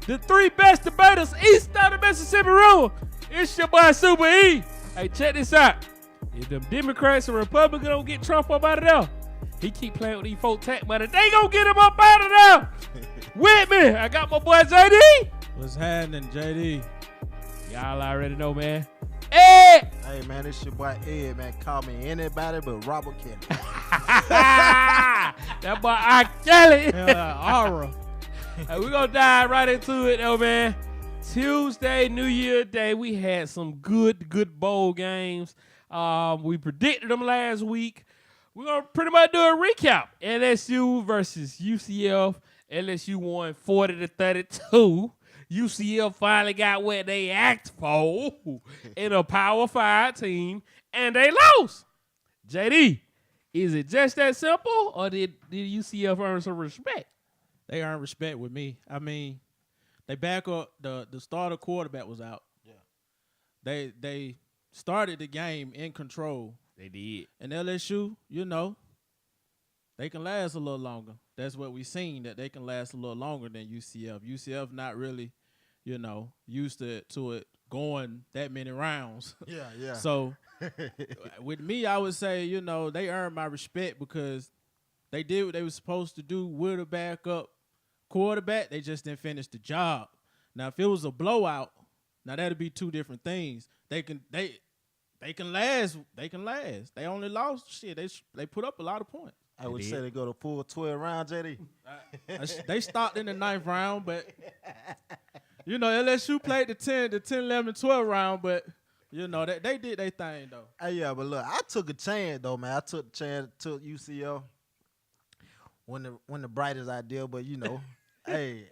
the three best debaters east of the Mississippi River. It's your boy Super E. Hey, check this out. If them Democrats and Republicans don't get Trump up out of there, he keep playing with these folk tax money. They gonna get him up out of there. With me, I got my boy JD. What's happening, JD? Y'all already know, man. Ed. Hey, man, it's your boy Ed, man. Call me anybody but Robert Kelly. That boy R. Kelly. Aura. Hey, we're gonna dive right into it, though, man. Tuesday, New Year Day, we had some good bowl games. We predicted them last week. We're going to pretty much do a recap. LSU versus UCF. LSU won 40-32. UCF finally got what they asked for in a Power 5 team, and they lost. JD, is it just that simple, or did UCF earn some respect? They earned respect with me. I mean, they back up. The starter quarterback was out. Yeah. They started the game in control. They did. And LSU, you know, they can last a little longer. That's what we've seen, that they can last a little longer than UCF. UCF not really, you know, used to it going that many rounds. Yeah. So with me, I would say, you know, they earned my respect because they did what they were supposed to do with a backup quarterback. They just didn't finish the job. Now, if it was a blowout, now that'd be two different things. They can last. They can last. They only lost shit. They put up a lot of points. I would say they go to full 12 rounds, JD. They stopped in the 9th round, but you know, LSU played the 10, 11, 12 round, but you know, they did their thing though. Hey, yeah, but look, I took a chance though, man. I took a chance, took UCF. When the brightest idea, but you know, hey,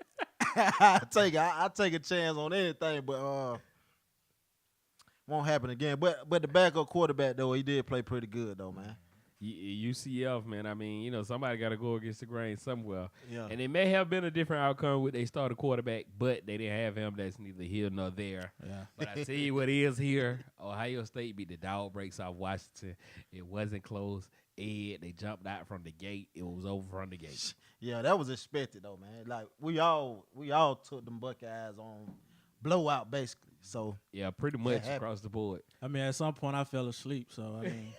I take a chance on anything, but won't happen again. But the backup quarterback though, he did play pretty good though, man. UCF, man. I mean, you know, somebody got to go against the grain somewhere. Yeah. And it may have been a different outcome with they started quarterback, but they didn't have him. That's neither here nor there. Yeah. But I tell you what is here. Ohio State beat the dog breaks off Washington. It wasn't close. They jumped out from the gate. It was over from the gate. Yeah, that was expected though, man. Like we all took them Buckeyes on blowout basically. So yeah, pretty much across the board. I mean, at some point I fell asleep. So I mean,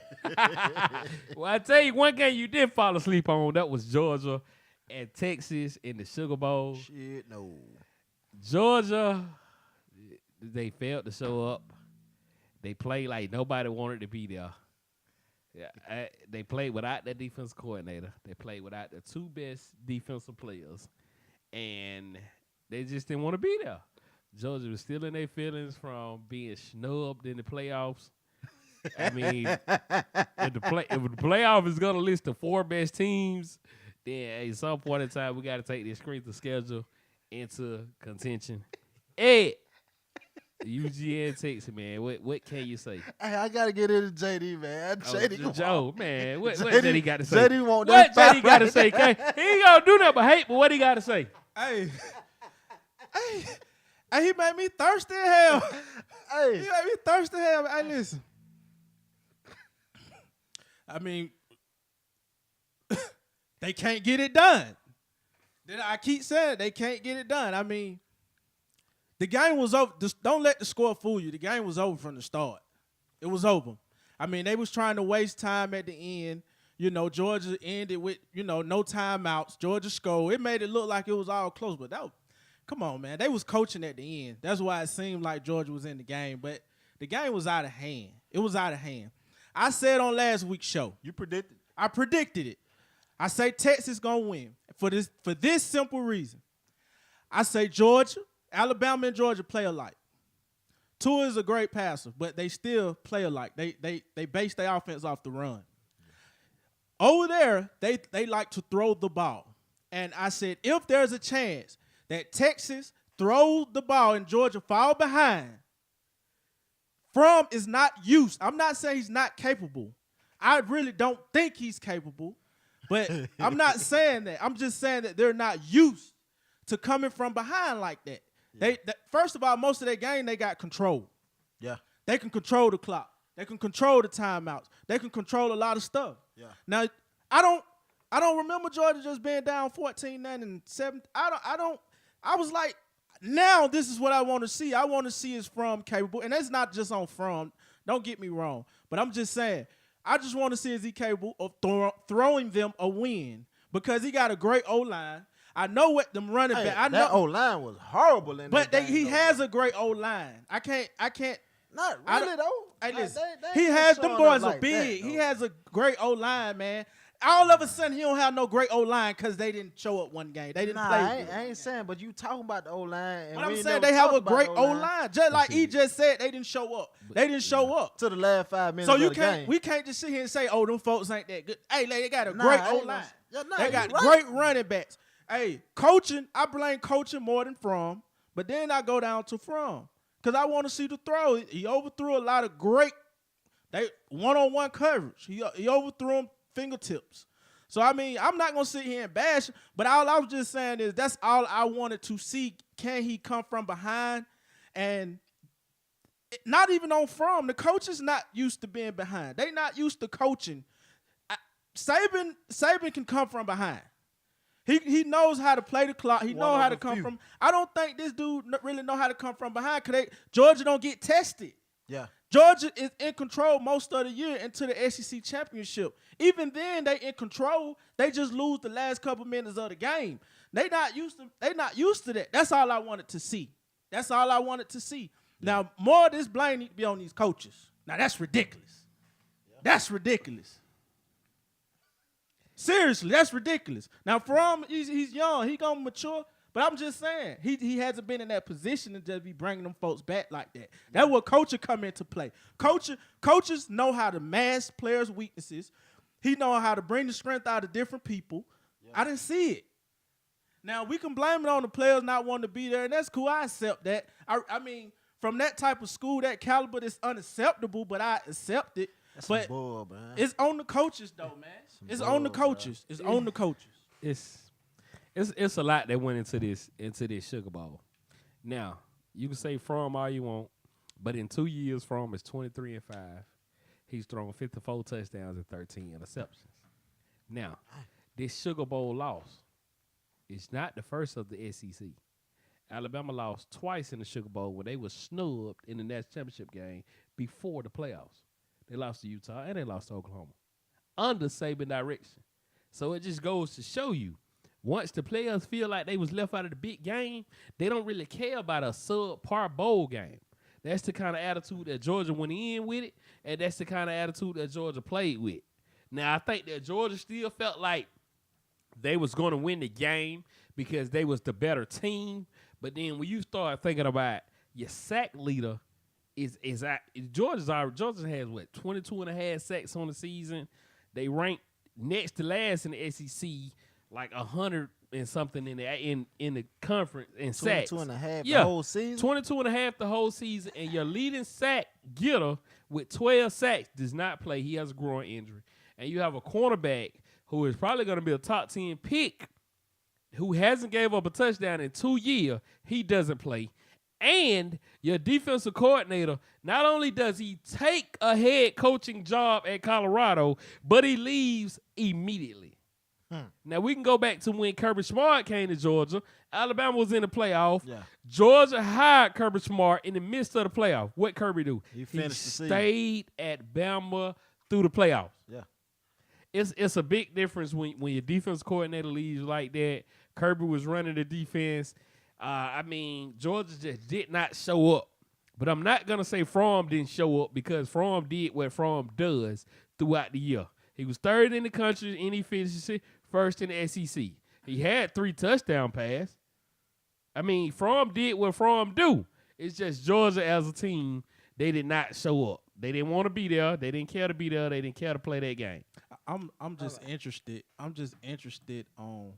well, I tell you one game you did fall asleep on. That was Georgia and Texas in the Sugar Bowl. Shit, no. Georgia, they failed to show up. They played like nobody wanted to be there. Yeah, they played without their defense coordinator. They played without the two best defensive players, and they just didn't want to be there. Georgia was still in their feelings from being snubbed in the playoffs. I mean, if the playoff is going to list the 4 best teams, then at some point in time, we got to take this strength of schedule into contention. Ed, UGA Texas, man, what can you say? Hey, I got to get into JD, man. JD, Joe, man, what JD got to say? JD want what that JD got to say? He ain't going to do nothing but hate, but what he got to say? hey, he made me thirsty as hell. Hey. He made me thirsty as hell. Hey, listen. I mean, they can't get it done. I keep saying they can't get it done. I mean, the game was over. Just don't let the score fool you. The game was over from the start. It was over. I mean, they was trying to waste time at the end. You know, Georgia ended with, you know, no timeouts. Georgia scored. It made it look like it was all close, but that was, come on, man. They was coaching at the end. That's why it seemed like Georgia was in the game. But the game was out of hand. It was out of hand. I said on last week's show. You predicted? I predicted it. I say Texas going to win for this simple reason. I say Georgia, Alabama and Georgia play alike. Tua is a great passer, but they still play alike. They base their offense off the run. Over there, they like to throw the ball. And I said, if there's a chance that Texas throws the ball and Georgia fall behind, Fromm is not used. I'm not saying he's not capable. I really don't think he's capable, but I'm not saying that. I'm just saying that they're not used to coming from behind like that. Yeah. First of all, most of their game, they got control. Yeah. They can control the clock. They can control the timeouts. They can control a lot of stuff. Yeah. Now, I don't remember Georgia just being down 14-9 and 7. I was like, Now this is what I want to see. I want to see is Fromm capable, and that's not just on Fromm. Don't get me wrong, but I'm just saying. I just want to see is he capable of throwing them a win because he got a great O line. I know what them running back. I know that O line was horrible in but that game, he though, has bro. a great O line. I can't. Not really though. Hey, Like, listen, they he ain't has them showing boys up are like big. that, He though. has a great O line, man. All of a sudden, he don't have no great O line because they didn't show up one game. They didn't play. I ain't saying, but you talking about the O line. But I'm saying they have a great O line. Just like he just said, they didn't show up. They didn't show up. to the last 5 minutes. So of you the can't. game. We can't just sit here and say, "Oh, them folks ain't that good." Hey, they got a Nah, great I O ain't line. gonna- yeah, nah, They you got right. great running backs. Hey, coaching. I blame coaching more than Fromm. But then I go down to Fromm because I want to see the throw. He overthrew a lot of great. They one-on-one coverage. He overthrew them fingertips. So I mean, I'm not gonna sit here and bash, but all I was just saying is that's all I wanted to see. Can he come from behind? And not even on Fromm. The coach is not used to being behind. They not used to coaching. Saban can come from behind. He knows how to play the clock. He knows how to come from. I don't think this dude really know how to come from behind because Georgia don't get tested. Yeah. Georgia is in control most of the year into the SEC championship. Even then, they in control. They just lose the last couple minutes of the game. They not used to that. That's all I wanted to see. That's all I wanted to see. Yeah. Now, more of this blame need to be on these coaches. Now, that's ridiculous. Yeah. That's ridiculous. Seriously, that's ridiculous. Now, Fromm, he's young. He gonna mature. But I'm just saying, he hasn't been in that position to just be bringing them folks back like that. That's where coaching come into play. Coaches know how to mask players' weaknesses. He know how to bring the strength out of different people. Yeah. I didn't see it. Now, we can blame it on the players not wanting to be there, and that's cool. I accept that. I mean, from that type of school, that caliber, it's unacceptable, but I accept it. That's but some bull, man. It's on the coaches, though, man. It's on the coaches. It's on the coaches. It's a lot that went into this Sugar Bowl. Now, you can say Fromm all you want, but in 2 years, Fromm is 23-5. He's thrown 54 touchdowns and 13 interceptions. Now, this Sugar Bowl loss is not the first of the SEC. Alabama lost twice in the Sugar Bowl when they were snubbed in the national championship game before the playoffs. They lost to Utah and they lost to Oklahoma under Saban direction. So it just goes to show you, once the players feel like they was left out of the big game, they don't really care about a subpar bowl game. That's the kind of attitude that Georgia went in with it, and that's the kind of attitude that Georgia played with. Now, I think that Georgia still felt like they was going to win the game because they was the better team. But then when you start thinking about your sack leader, Georgia has, 22 and a half sacks on the season. They ranked next to last in the SEC, like 100 and something in the conference in sacks. 22 and a half the whole season? 22 and a half the whole season, and your leading sack getter with 12 sacks does not play. He has a groin injury. And you have a cornerback who is probably going to be a top 10 pick who hasn't gave up a touchdown in 2 years. He doesn't play. And your defensive coordinator, not only does he take a head coaching job at Colorado, but he leaves immediately. Now, we can go back to when Kirby Smart came to Georgia. Alabama was in the playoff. Yeah. Georgia hired Kirby Smart in the midst of the playoff. What Kirby do? He finished the season. Stayed at Bama through the playoffs. Yeah. It's a big difference when your defense coordinator leaves like that. Kirby was running the defense. Georgia just did not show up. But I'm not going to say Fromm didn't show up because Fromm did what Fromm does throughout the year. He was third in the country in efficiency, first in the SEC. He had 3 touchdown passes. Fromm did what Fromm do. It's just Georgia as a team, they did not show up. They didn't want to be there. They didn't care to be there. They didn't care to play that game. I'm just interested. I'm just interested on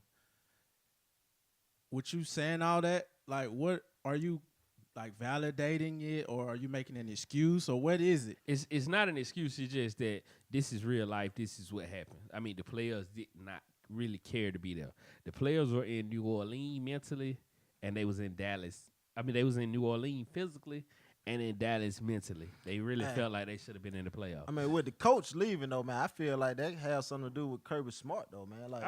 what you saying all that. Like, what are you like validating it, or are you making an excuse, or what is it? It's not an excuse. It's just that this is real life. This is what happened. The players did not really care to be there. The players were in New Orleans mentally, and they was in Dallas. They was in New Orleans physically, and in Dallas mentally. They really Man. felt like they should have been in the playoffs. I mean, with the coach leaving though, man, I feel like that has something to do with Kirby Smart though, man. Like,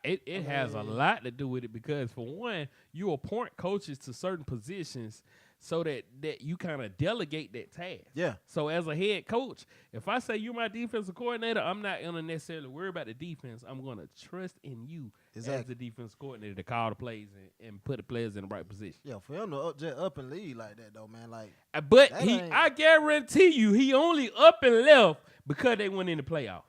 It has a lot to do with it because, for one, you appoint coaches to certain positions so that you kind of delegate that task. yeah, So as a head coach, if I say you're my defensive coordinator, I'm not going to necessarily worry about the defense. I'm going to trust in you as the defense coordinator to call the plays and put the players in the right position. yeah. For him to just up and lead like that though, man. Like, But that ain't- I guarantee you, he only up and left because they went in the playoffs.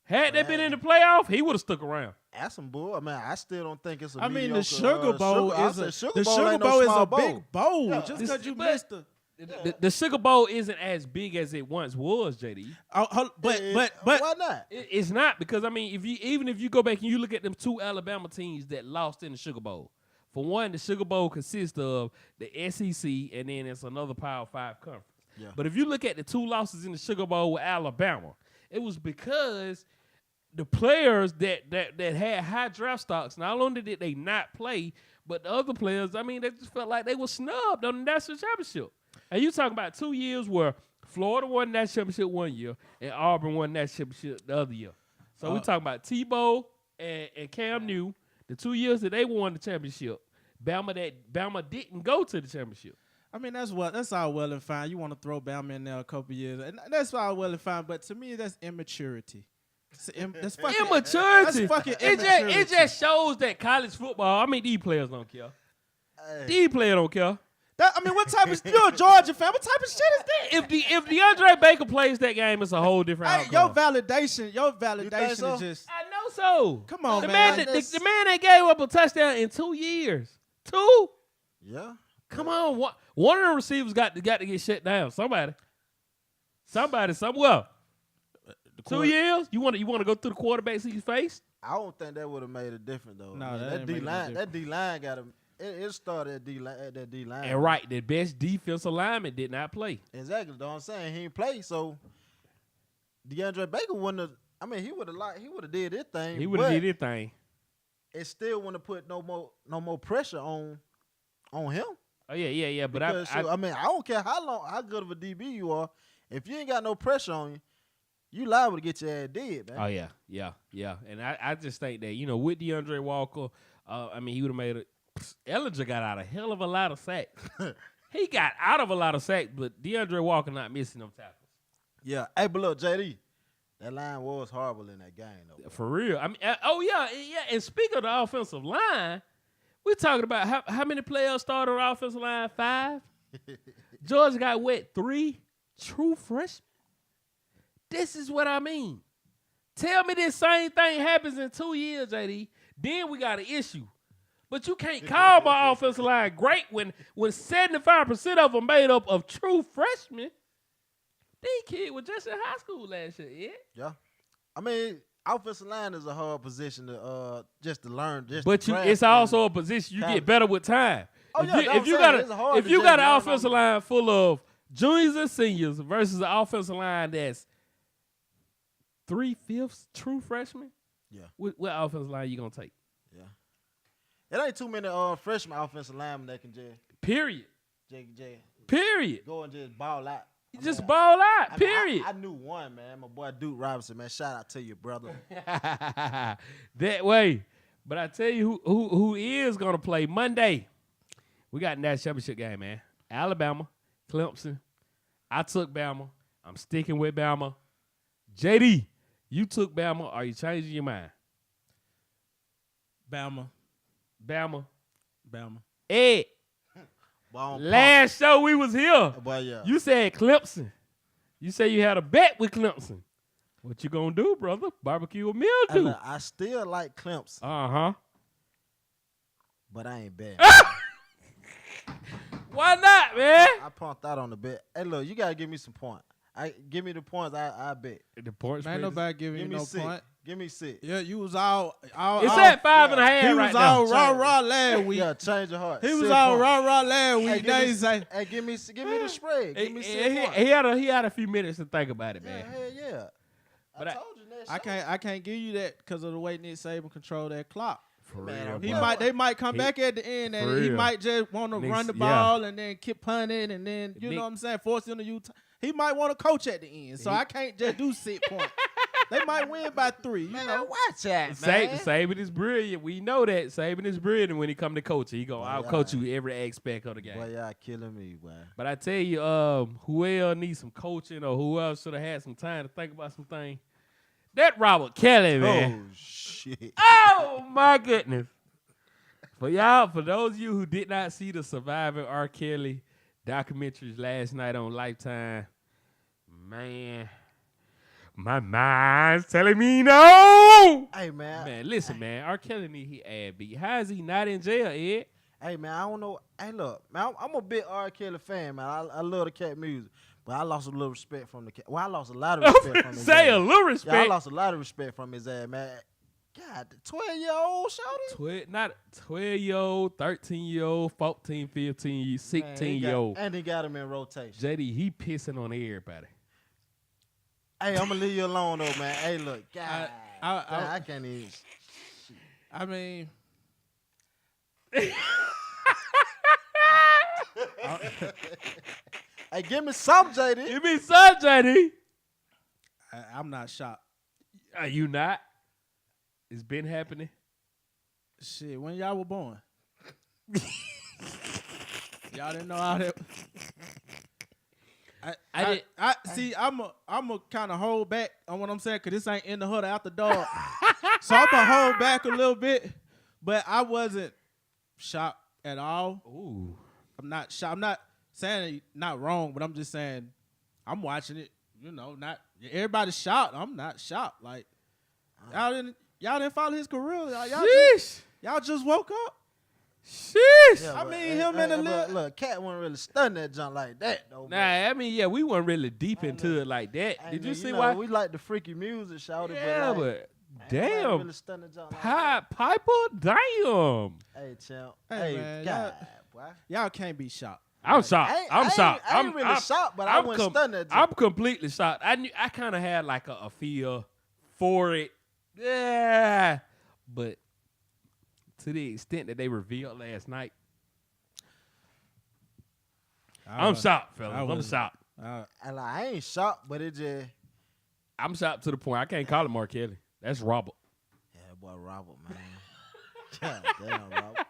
Had they been in the playoff, he would have stuck around. that's some bull. I mean, I still don't think it's a. I mean, mediocre, the Sugar Bowl I is said a Sugar the Bowl Sugar ain't no Bowl is small a bowl. big bowl. Yeah. Just This- because you but- missed the. The Sugar Bowl isn't as big as it once was, JD. But why not? It's not because, I mean, even if you go back and you look at them two Alabama teams that lost in the Sugar Bowl. For one, the Sugar Bowl consists of the SEC and then it's another Power 5 conference. Yeah. But if you look at the two losses in the Sugar Bowl with Alabama, it was because the players that had high draft stocks, not only did they not play, but the other players, I mean, they just felt like they were snubbed on the national championship. And you talking about 2 years where Florida won that championship 1 year and Auburn won that championship the other year. So we talking about Tebow and Cam Newton, the 2 years that they won the championship. Bama didn't go to the championship. I mean, that's all well and fine. You want to throw Bama in there a couple years, and that's all well and fine. But to me, that's immaturity. That's fucking Immaturity. That's fucking It immaturity. just shows that college football, I mean, these players don't care. Hey. These players don't care. I mean, what type of you're a Georgia fan? What type of shit is that? If DeAndre Baker plays that game, it's a whole different Hey, outcome. your validation so? is just. I know so. Come on, the man. man. The man that gave up a touchdown in 2 years. 2? Yeah. Come on. One of the receivers got to get shut down. Somebody, somewhere. 2 years? You want to go through the quarterback see his face? I don't think that would have made a difference though. No, I mean, that ain't D make no line. difference. That D line got him. It started at that D line. And right, the best defensive lineman did not play. Exactly. Though I'm saying he didn't play, so DeAndre Baker wouldn't have. I mean, he would have did his thing. He would have but did his thing. It still wouldn't have put no more pressure on him. Oh yeah. But Because, I mean, I don't care how good of a DB you are. If you ain't got no pressure on you, you liable to get your ass dead, man. Oh yeah. And I just think that with DeAndre Walker, I mean he would have made it. Ellinger got out a hell of a lot of sacks. He got out of a lot of sacks, but DeAndre Walker not missing them tackles. Yeah. Hey, but look, JD, that line was horrible in that game, though. For real. I mean, yeah. And speaking of the offensive line, we're talking about how many players started on the offensive line? 5. Georgia got 3 true freshmen. This is what I mean. Tell me this same thing happens in 2 years, JD. Then we got an issue. But you can't call my offensive line great when 75% of them made up of true freshmen. These kids were just in high school last year, yeah? Yeah. I mean, offensive line is a hard position to just to learn. But it's also a position you get better with time. Oh, yeah, If you got an offensive line full of juniors and seniors versus an offensive line that's 3/5 true freshmen, Yeah. what offensive line you gonna take? Yeah. It ain't too many freshman offensive linemen that can just Period. Period. Go and just ball out. You just ball out. I mean, Period. I knew one, man. My boy Duke Robinson, man. Shout out to you, brother. That way. But I tell you who is gonna play Monday. We got a national championship game, man. Alabama, Clemson. I took Bama. I'm sticking with Bama. JD, you took Bama. Are you changing your mind? Bama. Ed, last show we was here. Boy, yeah. You said Clemson. You said you had a bet with Clemson. What you gonna do, brother? Barbecue or mildew? I still like Clemson, Uh-huh. but I ain't bad. Why not, man? I pumped out on the bet. Hey, look, you gotta give me some points. Give me the points. I bet. The points. Ain't nobody giving Give you me no 6. point. Give me 6. Yeah, you was all It's all- at 5.5 He right was now. all rah last week. Yeah, change your heart. He was 6 all points. rah last Hey, week. Now he's like, hey, give me the spread. Give me 6 he points. had a few minutes to think about it, Yeah, man. hell yeah. But I told you that. I can't give you that because of the way Nick Saban control that clock. For Man, real, They might come He- back at the end, for and he real. might just want to Niggas- run the yeah. ball and then keep punting, and then you Nick- know what I'm saying, force him to use. He might want to coach at the end, so I can't just do set point. They might win by 3. You know, watch that, man. Saban is brilliant. We know that. Saban is brilliant when he come to coaching. He gonna Boy, out coach you every aspect of the game. Boy, y'all killing me, boy. But I tell you, who else needs some coaching or who else should have had some time to think about some things? That Robert Kelly, man. Oh shit. Oh my goodness. For those of you who did not see the Surviving R. Kelly documentaries last night on Lifetime, man, my mind's telling me no. Hey man. Man, listen, man, R. Kelly need he ass beat. How is he not in jail, Ed? Hey man, I don't know. Hey look, man, I'm a big R. Kelly fan, man. I love the cat music, but I lost a little respect from the cat. Well, I lost a lot of respect from his Say ass. a little Yeah, I respect. lost a lot of respect from his ass, man. God, 12-year-old shouty. Not 12-year-old, 13-year-old, 14, 15, 16-year-old. And he got him in rotation. JD, he pissing on everybody. Hey, I'm gonna leave you alone though, man. Hey, look, God, I can't even. I mean, Hey, give me some, JD. Give me some, JD. I'm not shocked. Are you not? It's been happening. Shit, when y'all were born, y'all didn't know how that. I see. I'm a kind of hold back on what I'm saying because this ain't in the hood or out the door. So I'm gonna hold back a little bit, but I wasn't shocked at all. Ooh. I'm not shocked. I'm not saying it's not wrong, but I'm just saying I'm watching it. You know, not everybody's shocked. I'm not shocked. Like y'all didn't follow his career. Y'all just woke up. Sheesh. Yeah, I but- mean, him and the but little. look, Cat wasn't really studying that junk like that though. Nah, I mean, yeah, we weren't really deep into it like that. Hey, Did man, you see know, why? we like the freaky music, shouted? Yeah, but damn. really studying the junk like that. Piper, damn. Hey, champ. Hey, Hey, man, God, boy. Y'all can't be shocked. I'm shocked. I'm shocked. I ain't really shocked, but I wasn't stunned that I'm junk. completely shocked. I kind of had like a feel for it. Yeah. But to the extent that they revealed last night, I'm shocked, fellas. I'm shocked. And I ain't shocked, but it just I'm shocked to the point I can't call him Mark Kelly. That's Robert. yeah, boy, Robert, man. God damn, Robert.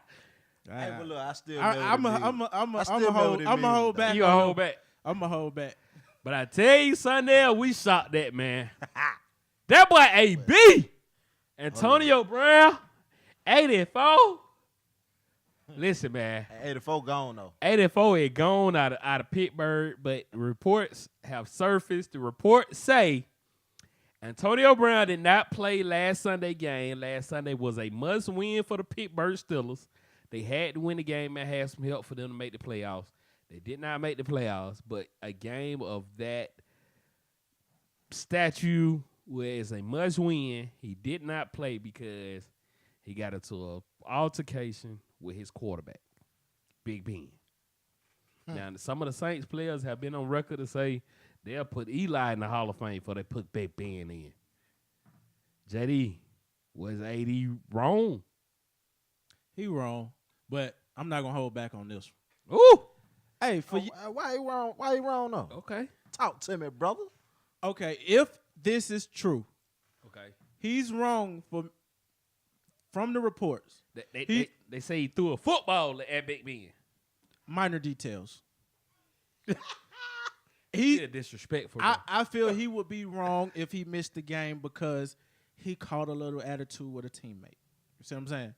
Hey, but look, I still. I'm a hold back. You gonna hold back. I'm a hold back. But I tell you, Sunday, we shot that, man. That boy AB. Antonio Brown, 84. Listen, man. 84 gone though. 84 is gone out of Pittsburgh, but reports have surfaced. The reports say Antonio Brown did not play last Sunday game. Last Sunday was a must-win for the Pittsburgh Steelers. They had to win the game and had some help for them to make the playoffs. They did not make the playoffs, but a game of that statue where it's a must-win, he did not play because he got into an altercation with his quarterback, Big Ben. Now, some of the Saints players have been on record to say they'll put Eli in the Hall of Fame before they put Big Ben in. JD, was AD wrong? He wrong, but I'm not gonna hold back on this Ooh. one. Hey, for you, Why you wrong? Why you wrong though? Okay. Talk to me, brother. okay, if this is true, Okay. he's wrong from the reports. They say he threw a football at Big Ben. Minor details. He disrespectful. I feel he would be wrong if he missed the game because he caught a little attitude with a teammate. You see what I'm saying?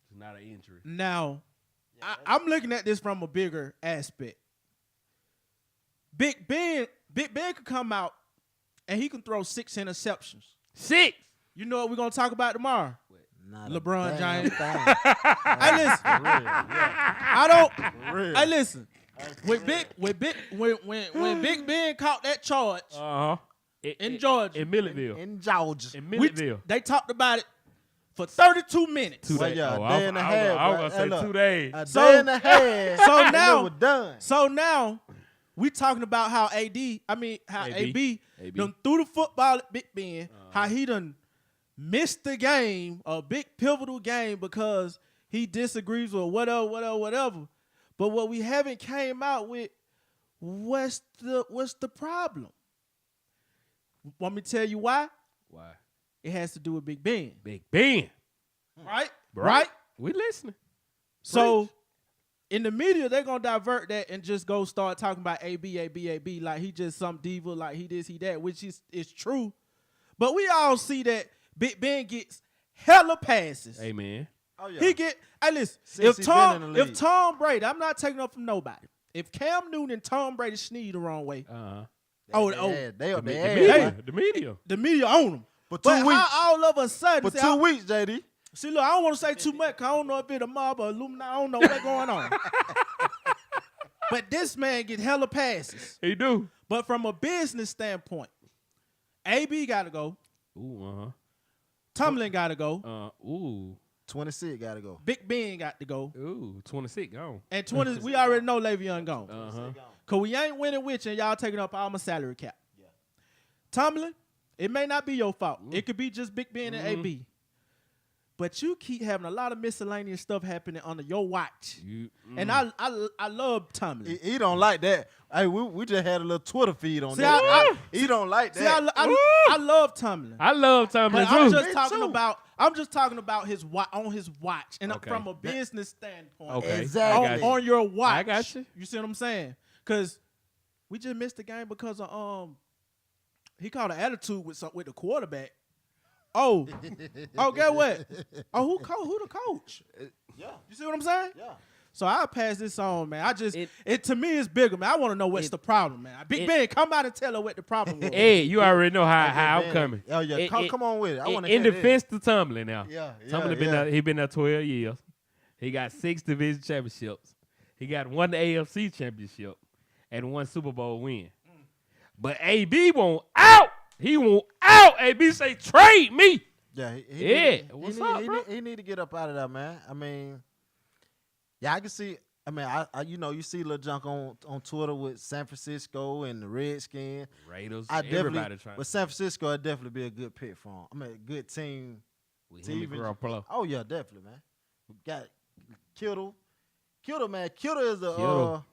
It's not an injury. Now, I'm looking at this from a bigger aspect. Big Ben could come out and he can throw 6 interceptions. 6. You know what we're gonna talk about tomorrow? Not LeBron a damn James. thing. Hey, listen. I don't. Real. Hey, listen. When Big Ben caught that charge Uh-huh. in Georgia, In Milledgeville. In Georgia. In we- Milledgeville. they talked about it for 32 minutes. 2 Well, days. yeah, Oh, day and a half, I was bro. going to Hey, say look. 2 days. A So- day and a half. so and now- it was done. So now we talking about how AB AB. done threw the football at Big Ben, how he done missed the game, a big pivotal game, because he disagrees with whatever. But what we haven't came out with, what's the problem? Want me to tell you why? Why? It has to do with Big Ben. Big Ben. Right? We listening. So in the media, they're going to divert that and just go start talking about AB, like he just some diva, like he this, he that, which is true. But we all see that Big Ben gets hella passes. Amen. Oh yeah. Hey, listen, Since he been in the league. if Tom Brady, I'm not taking up from nobody. If Cam Newton and Tom Brady sneeze the wrong way, The media. the media own them. For 2 But weeks. how all of a sudden, For 2 weeks, JD. see, look, I don't want to say too much, because I don't know if it's a mob or Illuminati. I don't know what's going on. But this man get hella passes. He do. But from a business standpoint, AB got to go. Ooh, Tomlin got to go. 26 got to go. Big Ben got to go. 26 gone. And 20, we already know Le'Veon gone. Uh-huh. Because we ain't winning with you and y'all taking up all my salary cap. Yeah. Tomlin, it may not be your fault. It could be just Big Ben and AB. But you keep having a lot of miscellaneous stuff happening under your watch. And I love Tomlin. He don't like that. Hey, we just had a little Twitter feed on See, that. He don't like See, that. I love Tomlin. I love Tomlin But too. I'm just talking about his on his watch and Okay. from a business standpoint. Okay. Exactly. I got you. On your watch. I got you. You see what I'm saying? Because we just missed the game because of he caught an attitude with the quarterback. Oh, get what? Oh, who the coach? Yeah. You see what I'm saying? Yeah. So I'll pass this on, man. It to me is bigger, man. I want to know what's the problem, man. Big Ben, come out and tell her what the problem was. Hey, you already know how I'm coming. Oh yeah, come on with it. I want to In defense to Tomlin now. Yeah. Tomlin been there 12 years. He got 6 division championships. He got 1 AFC championship and 1 Super Bowl win. But AB won't out. He won't out. AB say trade me. Yeah. What's up, bro? He need to get up out of that, man. I mean, yeah, I can see. I mean, I you see Lil Junk on Twitter with San Francisco and the Redskins. Raiders. Everybody trying. But San Francisco would definitely be a good pick for him. I mean, a good team. Oh yeah, definitely, man. Got Kittle, man. Kittle is a.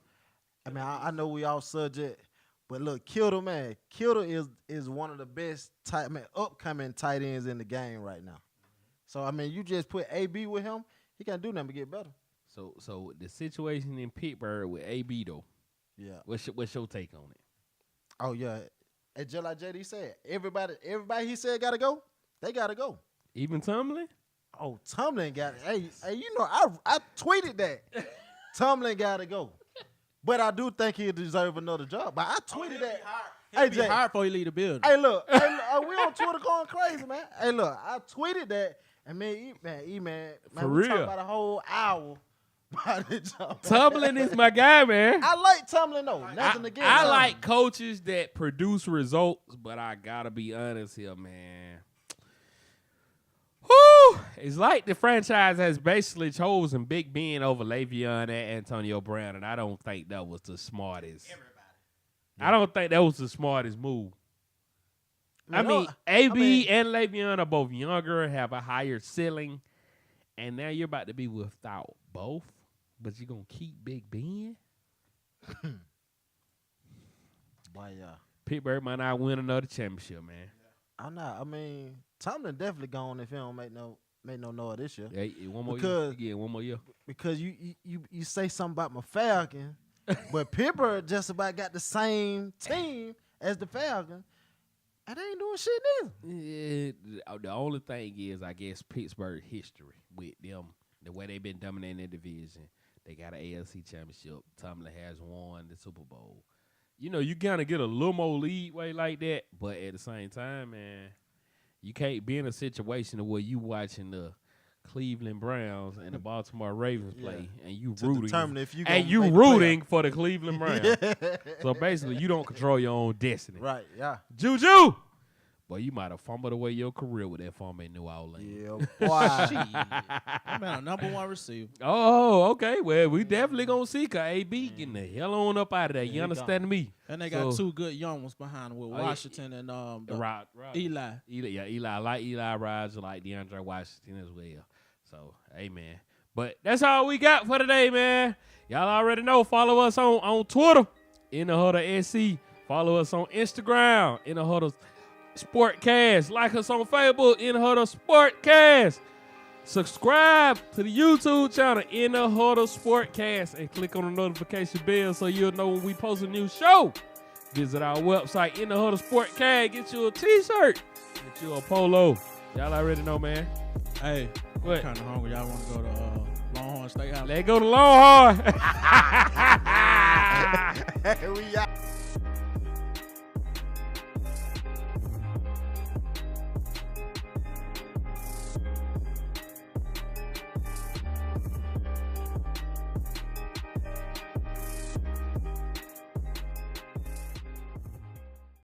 I mean, I know we all subject, but look, Kittle, man. Kittle is one of the best upcoming tight ends in the game right now. So I mean, you just put AB with him, he can't do nothing but get better. So the situation in Pittsburgh with AB though. Yeah. What's your take on it? Oh yeah, and just like JD said, everybody he said gotta go. They gotta go. Even Tomlin? Oh, Tomlin got it. Hey, you know I tweeted that. Tomlin gotta go. But I do think he'll deserve another job. But I tweeted that. It'd be hard before he leave the building. Hey, look, we on Twitter going crazy, man. Hey, look, I tweeted that, and man, For we real. talked about a whole hour about this job. Tomlin is my guy, man. I like Tomlin though. Nothing against I Tomlin. like coaches that produce results, but I gotta be honest here, man. Whew. It's like the franchise has basically chosen Big Ben over Le'Veon and Antonio Brown, and I don't think that was the smartest. I don't think that was the smartest move. I mean, AB and Le'Veon are both younger, have a higher ceiling, and now you're about to be without both, but you're going to keep Big Ben? Why, Pittsburgh might not win another championship, man. I'm not. I mean, Tomlin definitely gone if he don't make no noise this year. Yeah, one more year. Yeah, one more year. Because you say something about my Falcon, but Pittsburgh just about got the same team as the Falcon, and they ain't doing shit neither. Yeah, the only thing is, I guess, Pittsburgh history with them, the way they've been dominating their division. They got an AFC championship. Tomlin has won the Super Bowl. You know, you kind of get a little more leeway like that, but at the same time, man, you can't be in a situation where you watching the Cleveland Browns and the Baltimore Ravens play, and you rooting for the Cleveland Browns. So basically, you don't control your own destiny. Right? Yeah. Juju, Boy, you might have fumbled away your career with that fumble in New Orleans. Yeah, boy. I'm a number one receiver. Oh, okay. Well, we definitely gonna see. Cause AB getting the hell on up out of there. You he understand me? And they got two good young ones behind them with Washington and Eli. Eli. I like Eli Rogers. I like DeAndre Washington as well. So, hey, man. But that's all we got for today, man. Y'all already know. Follow us on Twitter, In the Huddle SC. Follow us on Instagram, In the Huddle Sportcast. Like us on Facebook, In the Huddle Sportcast. Subscribe to the YouTube channel, In the Huddle Sportcast, and click on the notification bell so you'll know when we post a new show. Visit our website, In the Huddle Sportcast. Get you a t-shirt. Get you a polo. Y'all already know, man. Hey, What? I'm kind of hungry. Y'all want to go to Longhorn Steakhouse? Let's go to Longhorn. We out.